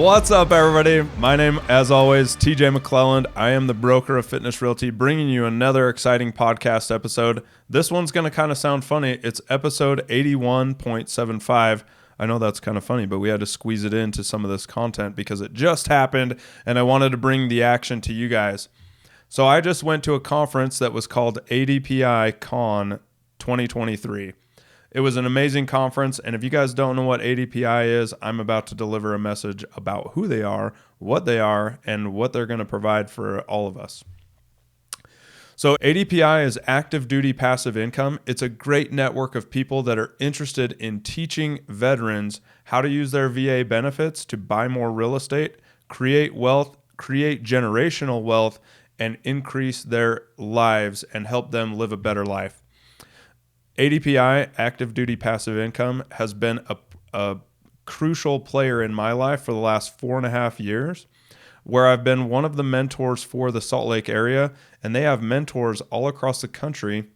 What's up, everybody? My name, as always, TJ McClelland. I am the broker of Fitness Realty, bringing you another exciting podcast episode. This one's going to kind of sound funny. It's episode 81.75. I know that's kind of funny, but we had to squeeze it into some of this content because it just happened, and I wanted to bring the action to you guys. So I just went to a conference that was called ADPICON 2023. It was an amazing conference, and if you guys don't know what ADPI is, I'm about to deliver a message about who they are, and what they're going to provide for all of us. So ADPI is active duty passive income. It's a great network of people that are interested in teaching veterans how to use their VA benefits to buy more real estate, create wealth, create generational wealth, and increase their lives and help them live a better life. ADPI, active duty passive income, has been a crucial player in my life for the last 4.5 years, where I've been one of the mentors for the Salt Lake area, and they have mentors all across the country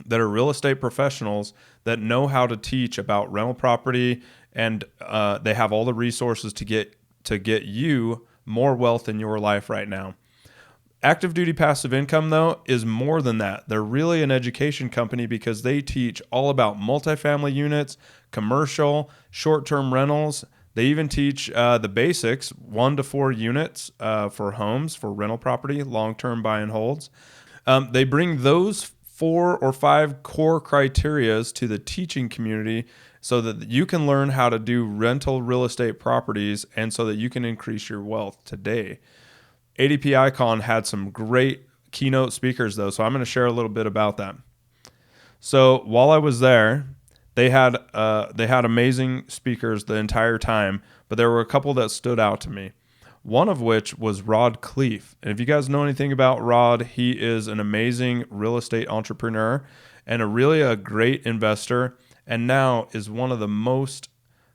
that are real estate professionals that know how to teach about rental property, and they have all the resources to get you more wealth in your life right now. Active duty passive income, though, is more than that. They're really an education company because they teach all about multifamily units, commercial, short-term rentals. They even teach the basics, 1 to 4 units for homes, for rental property, long-term buy and holds. They bring those 4 or 5 core criterias to the teaching community so that you can learn how to do rental real estate properties and so that you can increase your wealth today. ADPICON had some great keynote speakers, though, so I'm going to share a little bit about that. So while I was there, they had amazing speakers the entire time, but there were a couple that stood out to me. One of which was Rod Khleif. And if you guys know anything about Rod, he is an amazing real estate entrepreneur and a great investor, and now is one of the most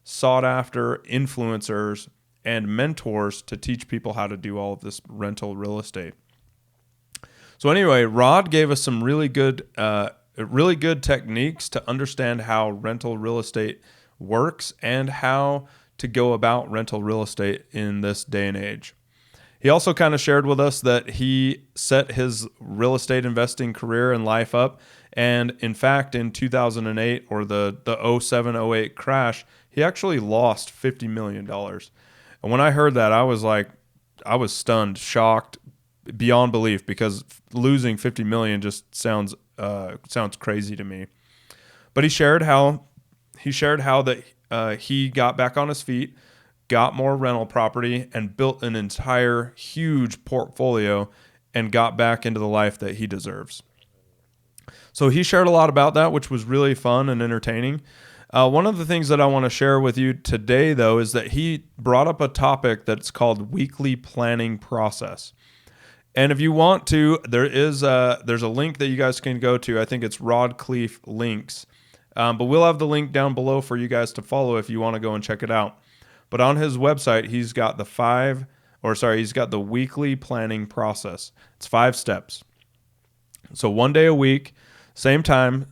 sought after influencers and mentors to teach people how to do all of this rental real estate. So anyway, Rod gave us some really good techniques to understand how rental real estate works and how to go about rental real estate in this day and age. He also kind of shared with us that he set his real estate investing career and life up. And in fact, in 2008 or the 07-08 crash, he actually lost $50 million. And when I heard that, I was stunned, shocked, beyond belief, because losing $50 million just sounds crazy to me. But he shared how that he got back on his feet, got more rental property, and built an entire huge portfolio and got back into the life that he deserves. So he shared a lot about that, which was really fun and entertaining. One of the things that I want to share with you today, though, is that he brought up a topic that's called weekly planning process. And if you want to, there's a link that you guys can go to. I think it's Rod Khleif links. But we'll have the link down below for you guys to follow if you want to go and check it out. But on his website, he's got the weekly planning process. It's 5 steps. So 1 day a week, same time,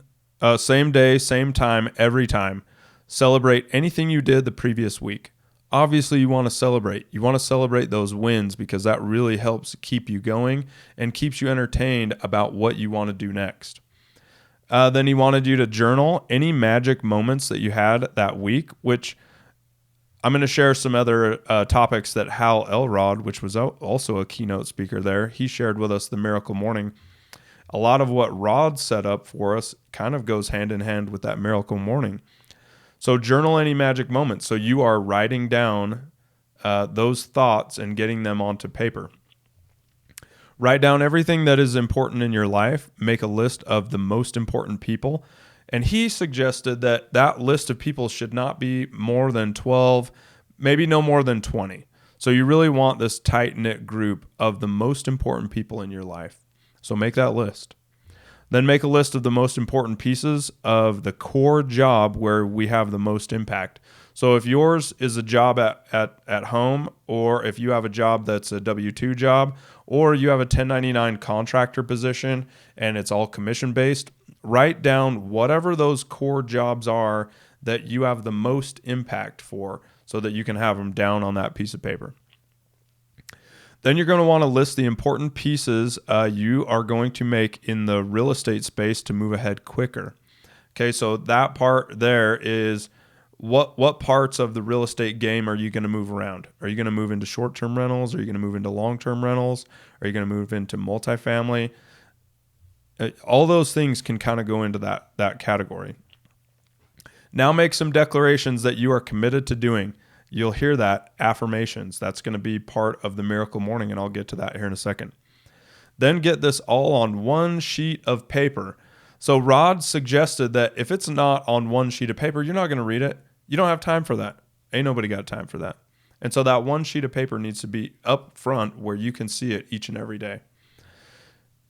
same day, same time, every time. Celebrate anything you did the previous week. Obviously, you want to celebrate. You want to celebrate those wins because that really helps keep you going and keeps you entertained about what you want to do next. Then he wanted you to journal any magic moments that you had that week, which I'm going to share some other topics that Hal Elrod, which was also a keynote speaker there, he shared with us the Miracle Morning. A lot of what Rod set up for us kind of goes hand in hand with that Miracle Morning. So journal any magic moments. So you are writing down those thoughts and getting them onto paper. Write down everything that is important in your life. Make a list of the most important people. And he suggested that list of people should not be more than 12, maybe no more than 20. So you really want this tight-knit group of the most important people in your life. So make that list. Then make a list of the most important pieces of the core job where we have the most impact. So if yours is a job at home, or if you have a job that's a W-2 job, or you have a 1099 contractor position and it's all commission-based, write down whatever those core jobs are that you have the most impact for. so that you can have them down on that piece of paper. Then you're going to want to list the important pieces you are going to make in the real estate space to move ahead quicker. Okay, so that part there is what parts of the real estate game are you going to move around? Are you going to move into short-term rentals? Are you going to move into long-term rentals? Are you going to move into multifamily? All those things can kind of go into that category. Now make some declarations that you are committed to doing. You'll hear that, affirmations. That's going to be part of the miracle morning, and I'll get to that here in a second. Then get this all on one sheet of paper. So Rod suggested that if it's not on one sheet of paper, you're not going to read it. You don't have time for that. Ain't nobody got time for that. And so that one sheet of paper needs to be up front where you can see it each and every day.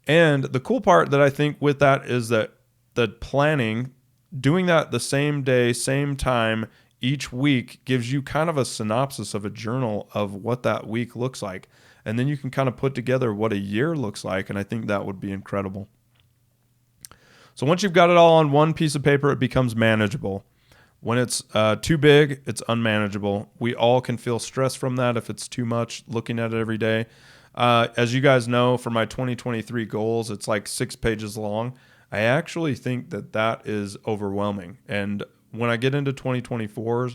And the cool part that I think with that is that the planning, doing that the same day, same time, each week gives you kind of a synopsis of a journal of what that week looks like. And then you can kind of put together what a year looks like. And I think that would be incredible. So once you've got it all on one piece of paper, it becomes manageable. When it's too big, it's unmanageable. We all can feel stress from that if it's too much looking at it every day. As you guys know, for my 2023 goals, it's like 6 pages long. I actually think that is overwhelming. And when I get into 2024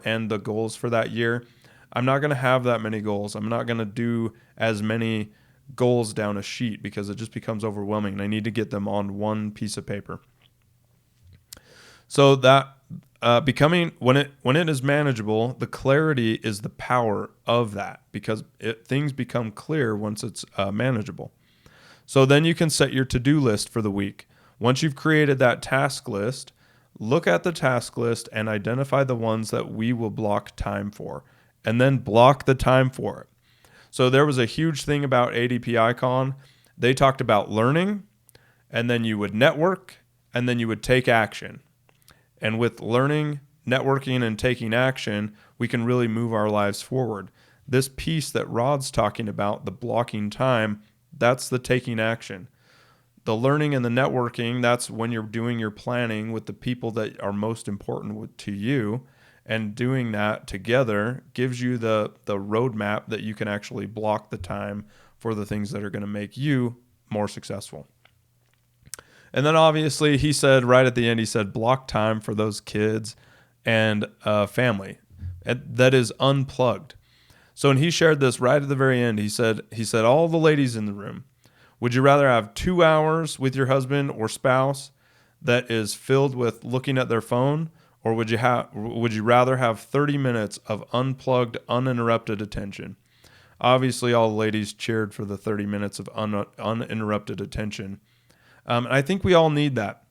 and the goals for that year, I'm not going to have that many goals. I'm not going to do as many goals down a sheet because it just becomes overwhelming, and I need to get them on one piece of paper. So that when it is manageable, the clarity is the power of that, because things become clear once it's manageable. So then you can set your to-do list for the week. Once you've created that task list, look at the task list and identify the ones that we will block time for, and then block the time for it. So there was a huge thing about ADPICON. They talked about learning, and then you would network, and then you would take action. And with learning, networking, and taking action, we can really move our lives forward. This piece that Rod's talking about, the blocking time, that's the taking action. The learning and the networking, that's when you're doing your planning with the people that are most important to you. And doing that together gives you the roadmap that you can actually block the time for the things that are going to make you more successful. And then obviously he said right at the end, he said, block time for those kids and family that is unplugged. So when he shared this right at the very end, he said, all the ladies in the room, would you rather have 2 hours with your husband or spouse that is filled with looking at their phone, or would you rather have 30 minutes of unplugged, uninterrupted attention? Obviously, all the ladies cheered for the 30 minutes of uninterrupted attention. And I think we all need that.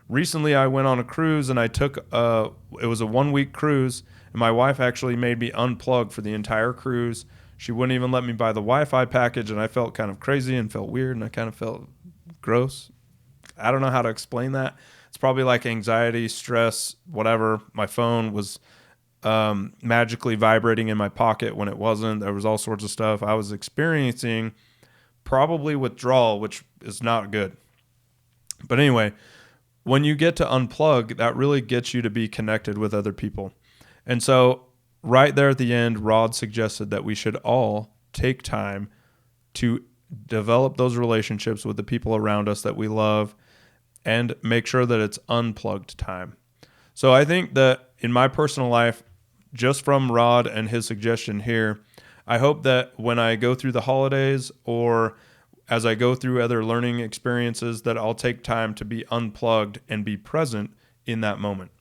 Recently, I went on a cruise, and I took it was a 1-week cruise, and my wife actually made me unplug for the entire cruise. She wouldn't even let me buy the Wi-Fi package, and I felt kind of crazy and felt weird, and I kind of felt gross. I don't know how to explain that. It's probably like anxiety, stress, whatever. My phone was magically vibrating in my pocket when it wasn't. There was all sorts of stuff. I was experiencing probably withdrawal, which is not good. But anyway, when you get to unplug, that really gets you to be connected with other people. And so right there at the end, Rod suggested that we should all take time to develop those relationships with the people around us that we love and make sure that it's unplugged time. So I think that in my personal life, just from Rod and his suggestion here, I hope that when I go through the holidays or as I go through other learning experiences, that I'll take time to be unplugged and be present in that moment.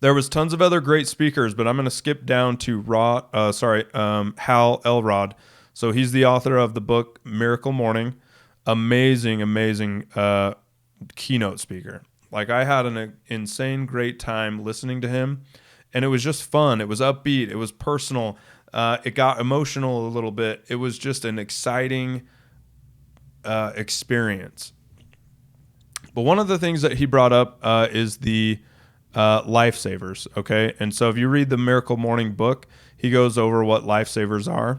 There was tons of other great speakers, but I'm going to skip down to Hal Elrod. So he's the author of the book Miracle Morning. Amazing keynote speaker. Like, I had an insane great time listening to him, and it was just fun. It was upbeat. It was personal. It got emotional a little bit. It was just an exciting experience. But one of the things that he brought up is the lifesavers, okay? And so if you read the Miracle Morning book, he goes over what lifesavers are.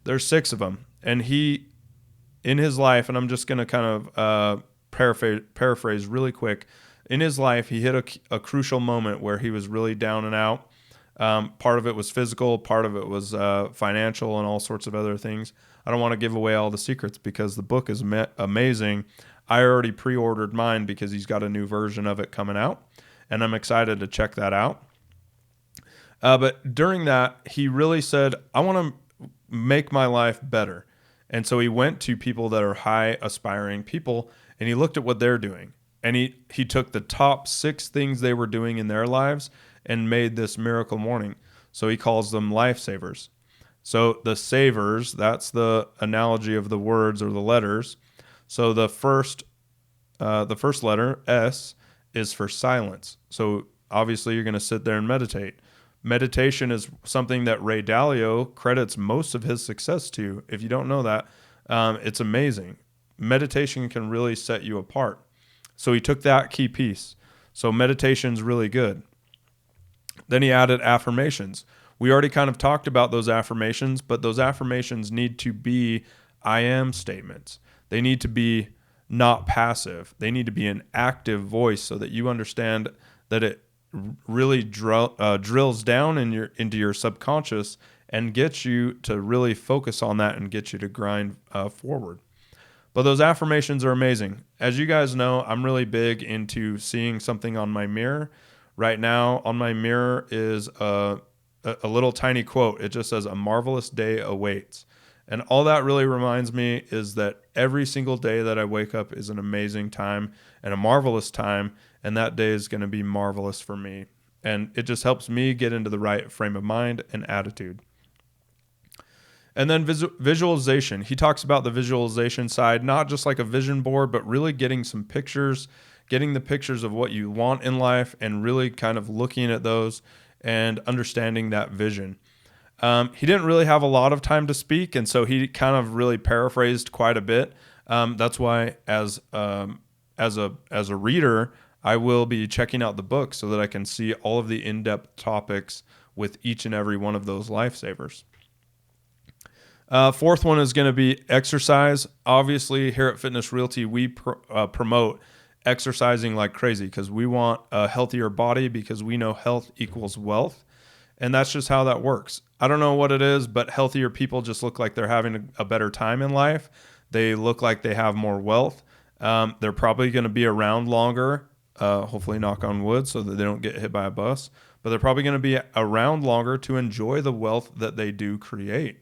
There's 6 of them. And he, in his life, and I'm just going to kind of paraphrase really quick, in his life, he hit a crucial moment where he was really down and out. Part of it was physical, part of it was financial, and all sorts of other things. I don't want to give away all the secrets because the book is amazing. I already pre-ordered mine because he's got a new version of it coming out, and I'm excited to check that out. But during that, he really said, I want to make my life better. And so he went to people that are high aspiring people, and he looked at what they're doing. And he took the top 6 things they were doing in their lives and made this miracle morning. So he calls them lifesavers. So the savers, that's the analogy of the words or the letters. So the first letter, S, is for silence. So obviously you're going to sit there and meditate. Meditation is something that Ray Dalio credits most of his success to. If you don't know that, it's amazing. Meditation can really set you apart. So he took that key piece. So meditation's really good. Then he added affirmations. We already kind of talked about those affirmations, but those affirmations need to be I am statements. They need to be not passive. They need to be an active voice so that you understand that it really drills down into your subconscious and gets you to really focus on that and get you to grind forward. But those affirmations are amazing. As you guys know, I'm really big into seeing something on my mirror. Right now on my mirror is a little tiny quote. It just says, "A marvelous day awaits." And all that really reminds me is that every single day that I wake up is an amazing time and a marvelous time, and that day is going to be marvelous for me. And it just helps me get into the right frame of mind and attitude. And then visualization. He talks about the visualization side, not just like a vision board, but really getting some pictures, getting the pictures of what you want in life and really kind of looking at those and understanding that vision. He didn't really have a lot of time to speak, and so he kind of really paraphrased quite a bit. That's why as a reader, I will be checking out the book so that I can see all of the in-depth topics with each and every one of those lifesavers. Fourth one is going to be exercise. Obviously, here at Fitness Realty, we promote exercising like crazy because we want a healthier body because we know health equals wealth. And that's just how that works. I don't know what it is, but healthier people just look like they're having a better time in life. They look like they have more wealth. They're probably going to be around longer, hopefully knock on wood so that they don't get hit by a bus. But they're probably going to be around longer to enjoy the wealth that they do create.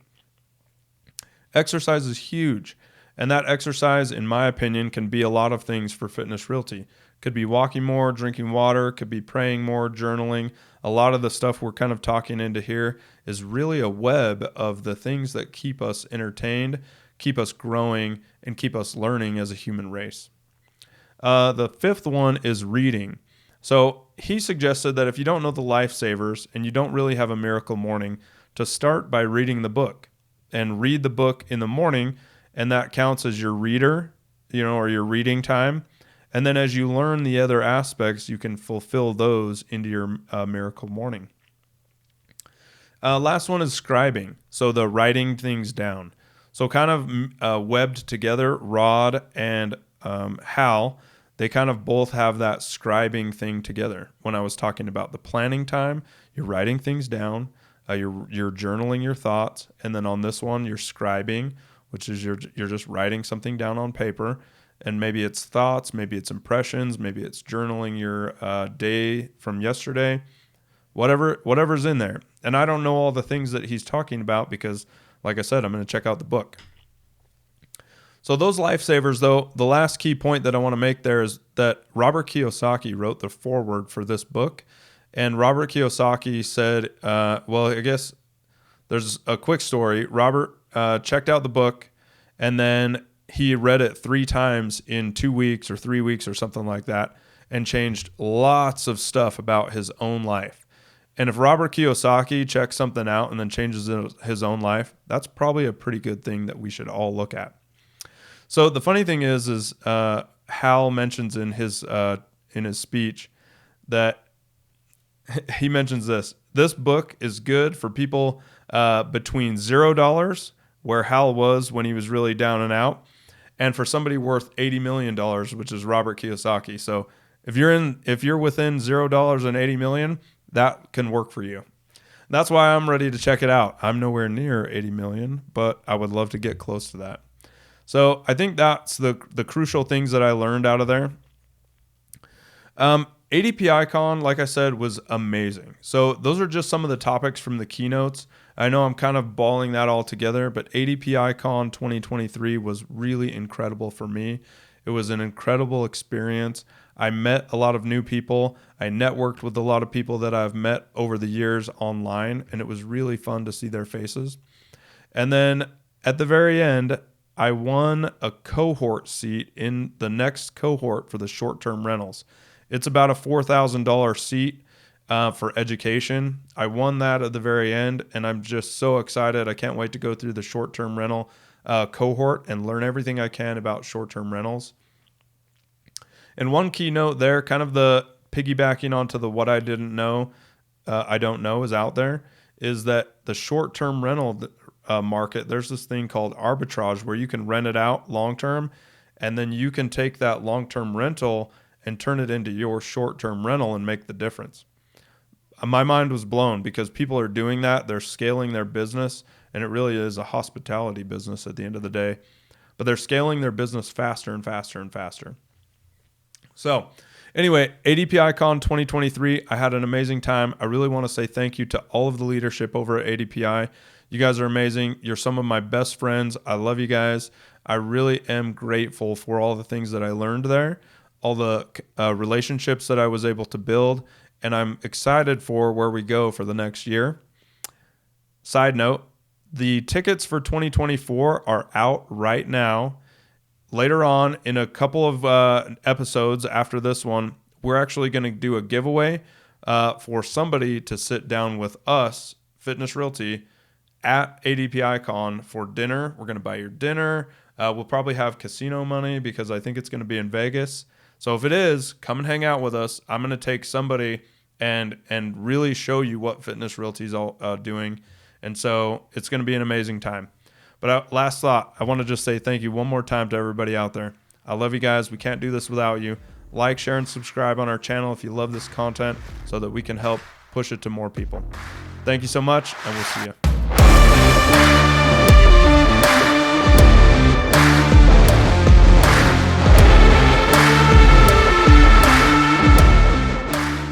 Exercise is huge. And that exercise, in my opinion, can be a lot of things for Fitness Realty. Could be walking more, drinking water, could be praying more, journaling. A lot of the stuff we're kind of talking into here is really a web of the things that keep us entertained, keep us growing, and keep us learning as a human race. The fifth one is reading. So he suggested that if you don't know the lifesavers and you don't really have a miracle morning, to start by reading the book and read the book in the morning, and that counts as your reader, or your reading time. And then as you learn the other aspects, you can fulfill those into your miracle morning. Last one is scribing, so the writing things down. So kind of webbed together, Rod and Hal, they kind of both have that scribing thing together. When I was talking about the planning time, you're writing things down, you're journaling your thoughts, and then on this one, you're scribing, which is you're just writing something down on paper. And maybe it's thoughts, maybe it's impressions, maybe it's journaling your day from yesterday, whatever's in there. And I don't know all the things that he's talking about because, like I said, I'm going to check out the book. So those lifesavers, though, the last key point that I want to make there is that Robert Kiyosaki wrote the foreword for this book. And Robert Kiyosaki said, I guess there's a quick story. Robert checked out the book, and then he read it 3 times in 2 weeks or 3 weeks or something like that and changed lots of stuff about his own life. And if Robert Kiyosaki checks something out and then changes his own life, that's probably a pretty good thing that we should all look at. So the funny thing is Hal mentions in his speech that he mentions this book is good for people between $0, where Hal was when he was really down and out, and for somebody worth $80 million, which is Robert Kiyosaki. So If you're within $0 and 80 million, that can work for you. That's why I'm ready to check it out. I'm nowhere near 80 million, but I would love to get close to that. So I think that's the crucial things that I learned out of there. ADPICON, like I said, was amazing. So those are just some of the topics from the keynotes. I know I'm kind of balling that all together, but ADPICON 2023 was really incredible for me. It was an incredible experience. I met a lot of new people. I networked with a lot of people that I've met over the years online, and it was really fun to see their faces. And then at the very end, I won a cohort seat in the next cohort for the short-term rentals. It's about a $4,000 seat for education. I won that at the very end, and I'm just so excited. I can't wait to go through the short-term rental cohort and learn everything I can about short-term rentals. And one keynote there, kind of the piggybacking onto the what I didn't know, I don't know is out there, is that the short-term rental market, there's this thing called arbitrage where you can rent it out long-term, and then you can take that long-term rental and turn it into your short-term rental and make the difference. My mind was blown because people are doing that. They're scaling their business, and it really is a hospitality business at the end of the day. But they're scaling their business faster and faster and faster. So anyway, ADPICON 2023, I had an amazing time. I really want to say thank you to all of the leadership over at ADPI. You guys are amazing. You're some of my best friends. I love you guys. I really am grateful for all the things that I learned there, all the relationships that I was able to build, and I'm excited for where we go for the next year. Side note, the tickets for 2024 are out right now. Later on, in a couple of episodes after this one, we're actually going to do a giveaway for somebody to sit down with us, Fitness Realty, at ADPICON for dinner. We're going to buy your dinner. We'll probably have casino money because I think it's going to be in Vegas. So if it is, come and hang out with us. I'm going to take somebody and really show you what Fitness Realty is all doing. And so it's going to be an amazing time. But last thought, I want to just say thank you one more time to everybody out there. I love you guys. We can't do this without you. Like, share, and subscribe on our channel if you love this content so that we can help push it to more people. Thank you so much, and we'll see you.